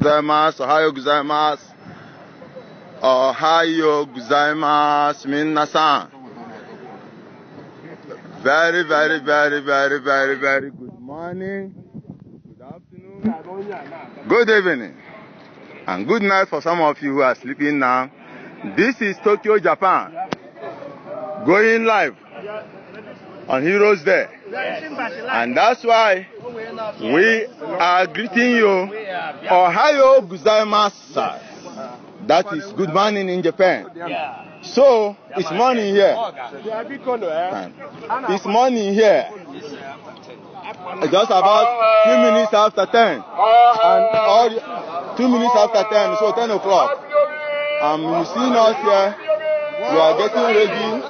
gozaimasu, ohayo gozaimasu, ohayo gozaimasu, minasan. Very, very, very, very, very, very good morning, good afternoon, good evening, and good night for some of you who are sleeping now. This is Tokyo, Japan, going live on Heroes Day. And that's why we are greeting you, Ohayo gozaimasu. That is good morning in Japan. So, it's morning here. It's morning here. Just about 2 minutes after 10. And 2 minutes after 10, so 10 o'clock. You see us here. We are getting ready.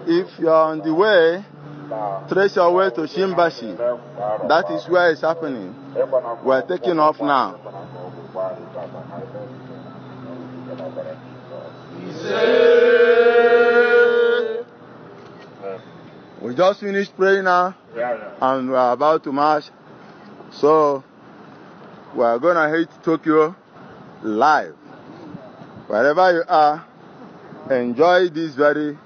If you are on the way, trace your way to Shimbashi. That is where it's happening. We're taking off now. We just finished praying now, and we're about to march. So, we're gonna hit Tokyo live. Wherever you are, enjoy this very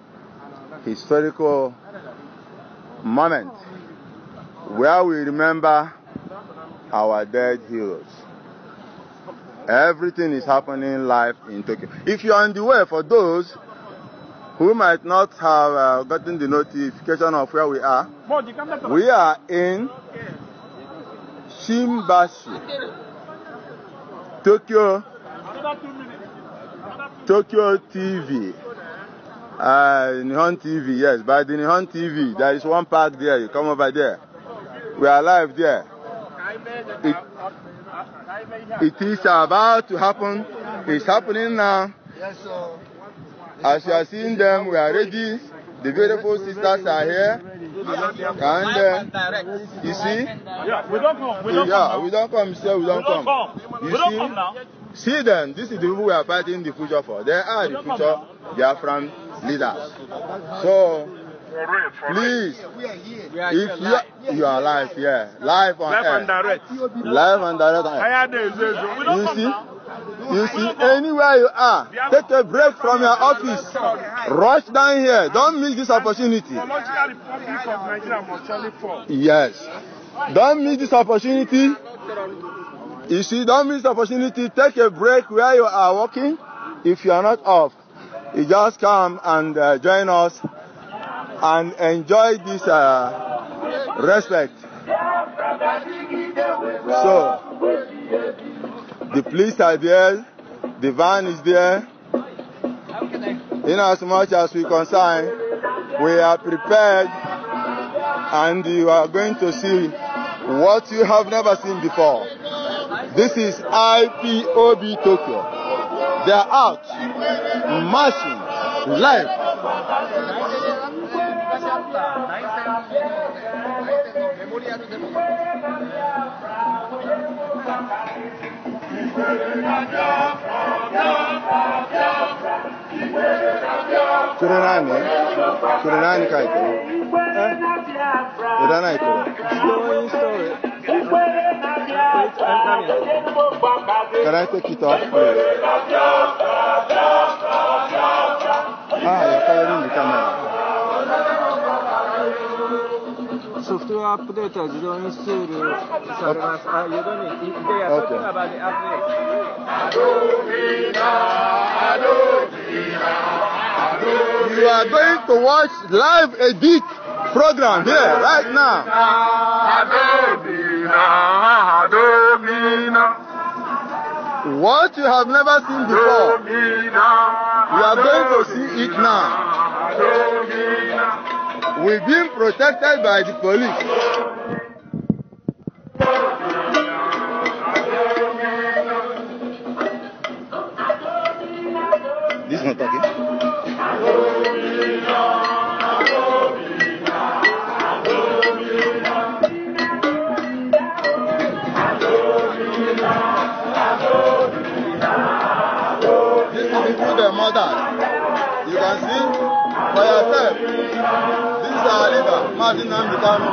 historical moment where we remember our dead heroes. Everything is happening live in Tokyo. If you're on the way, for those who might not have gotten the notification of where we are in Shimbashi, Tokyo TV. Nihon TV, yes, by the Nihon TV, there is one park there. You come over there. We are live there. It is about to happen. It's happening now. As you are seeing them, we are ready. The beautiful sisters are here. And you see? Yeah, we don't come. We don't come. Sir, we don't come. You see them. This is the people we are fighting the future for. They are the future Biafran leaders. So, please, if you are live here, live on air, live and direct. You see, anywhere you are, take a break from your office. Rush down here. Don't miss this opportunity. Yes. Don't miss this opportunity. You see, don't miss the opportunity. Take a break where you are working. If you are not off, you just come and join us and enjoy this respect. So, the police are there, the van is there. In as much as we concern, we are prepared, and you are going to see what you have never seen before. This is IPOB Tokyo. They are out, marching, live. Kurenani kaito. Edana ito. Can I take it off? You're covering the camera. Software update は自動インストールされます。You don't need. They are talking about the update. You are going to watch live edit program here right now. What you have never seen before, you are going to see it now. We've been protected by the police. This is not talking. This is the food they murdered. You can see for yourself. This is our leader, Nnamdi Kanu.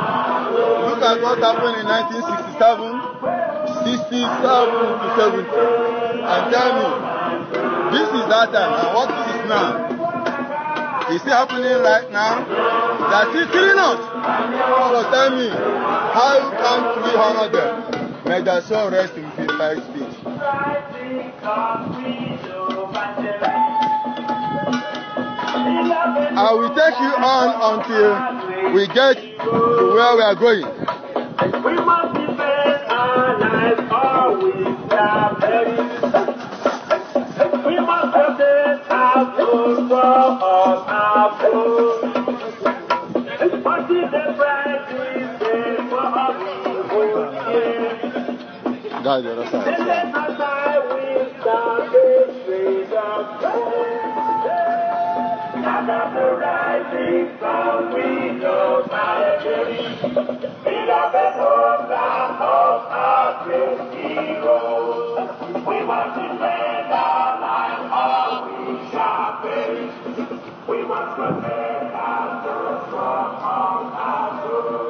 Look at what happened in 1967, 67 to 70. And tell me, this is that time, and what is it now? Is it happening right now? That is killing us. So tell me, how can we honor them? May their soul rest in peace. I will take you on until we get to where we are going. We must defend our lives always. We must protect our food for us, our food. What is the price we pay for our food? That's the other side. The rising sun, we know by we love the hope of our great heroes. We must defend our life or we shall perish. We must protect our souls from all our good.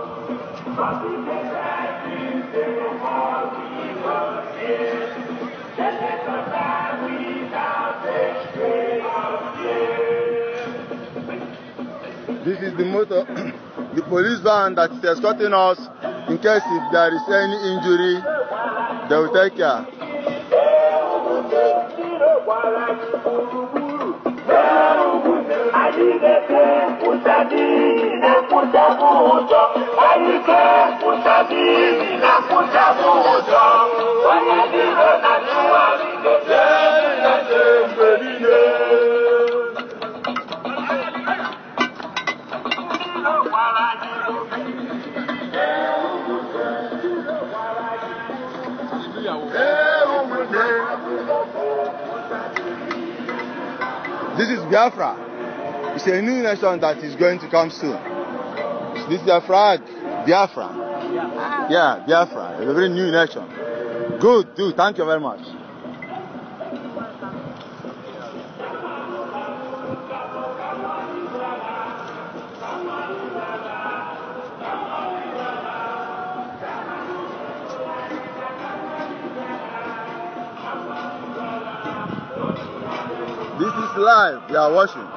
Must be the rising day for we will hear. Let us survive without disgrace of fear. This is the motor, the police van that is escorting us. In case if there is any injury, they will take care. This is Biafra. It's a new nation that is going to come soon. This is a flag, Biafra. Yeah, Biafra. It's a very new nation. Good, dude. Thank you very much. This is live, we are watching.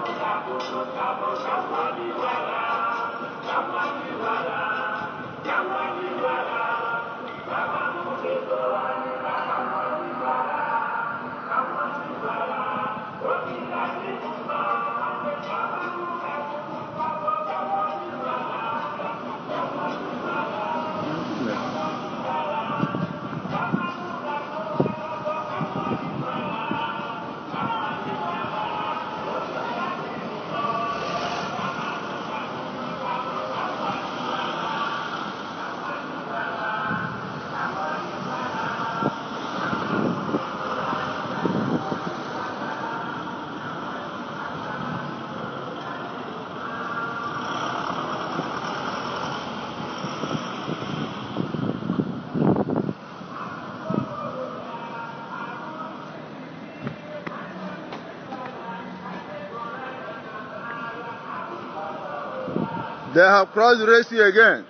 They have crossed the Red Sea again.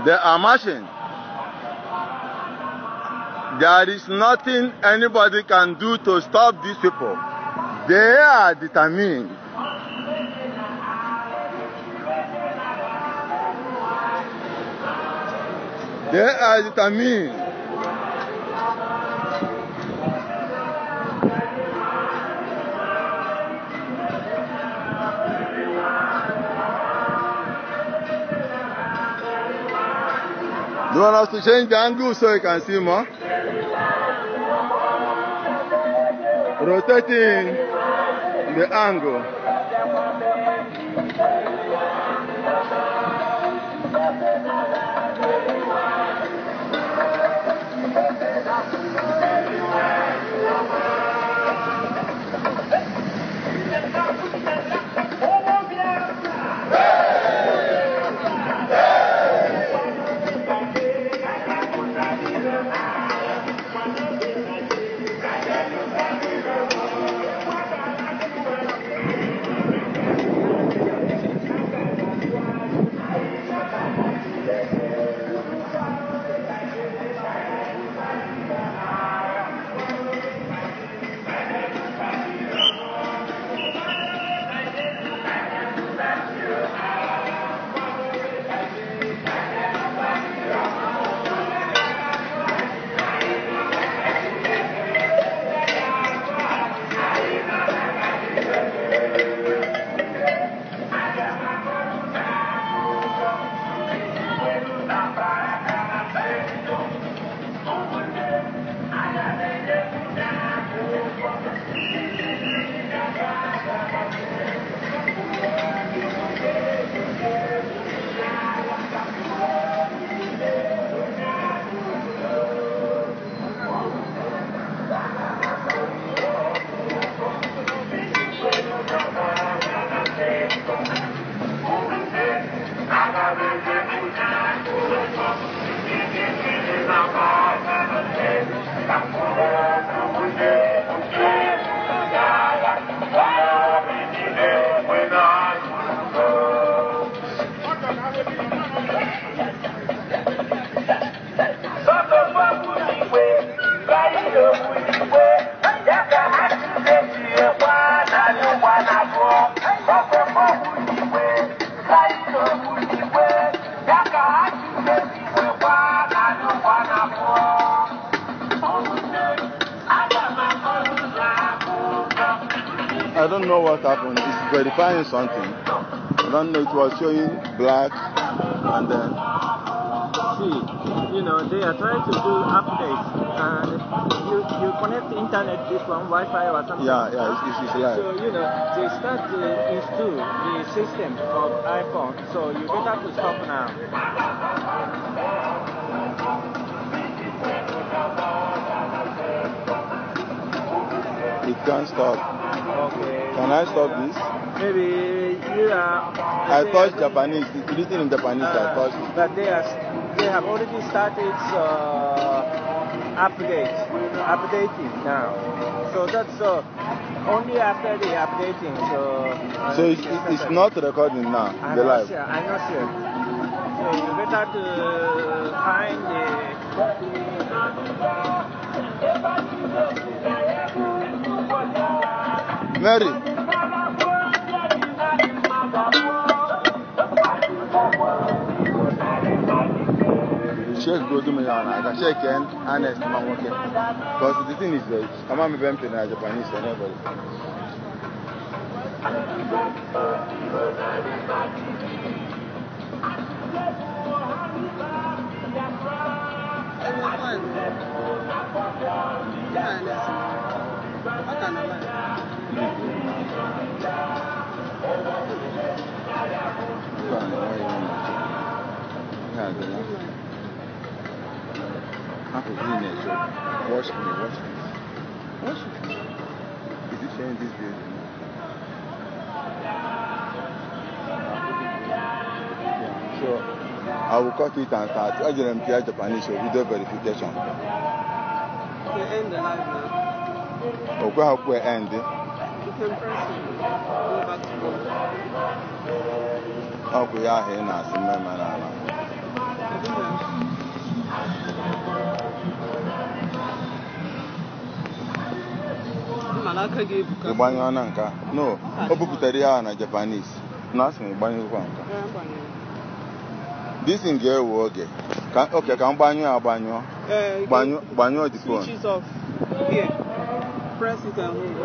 They are marching. There is nothing anybody can do to stop these people. They are determined. They are determined. Do you want us to change the angle so you can see more? Rotating the angle. I don't know what happened. It's verifying something. I don't know. It was showing black, and then. See, you know, they are trying to do updates, and you connect the internet, this one, Wi-Fi or something. Yeah, it's live. So, you know, they start to install the system of iPhone, so you better to stop now. It can't stop. Okay. Can I stop this? Maybe you are... I touched Japanese. It's written in Japanese. I touched it. But they have already started updating now. So that's only after the updating. So it's not recording now. I'm the not live. sure. I'm not sure. So you better to find the Mary. Check go to me on. I can check in honest man working. Because the thing is that I'm a member in Japanese and everybody. Watch me. Is it showing this video? So I will cut it and start. I didn't play Japanese video verification. to end the live now. Okay, how can we end it? You can press it. Go back to work. How can we have here now? Ibanyo na nka. No, o buputere ya na Japanese. Na asị ibanyo kwa nka. This thing here will okay. Okay, can banyo abanyo. Banyo the phone. Switches off. Here. Press it and hold.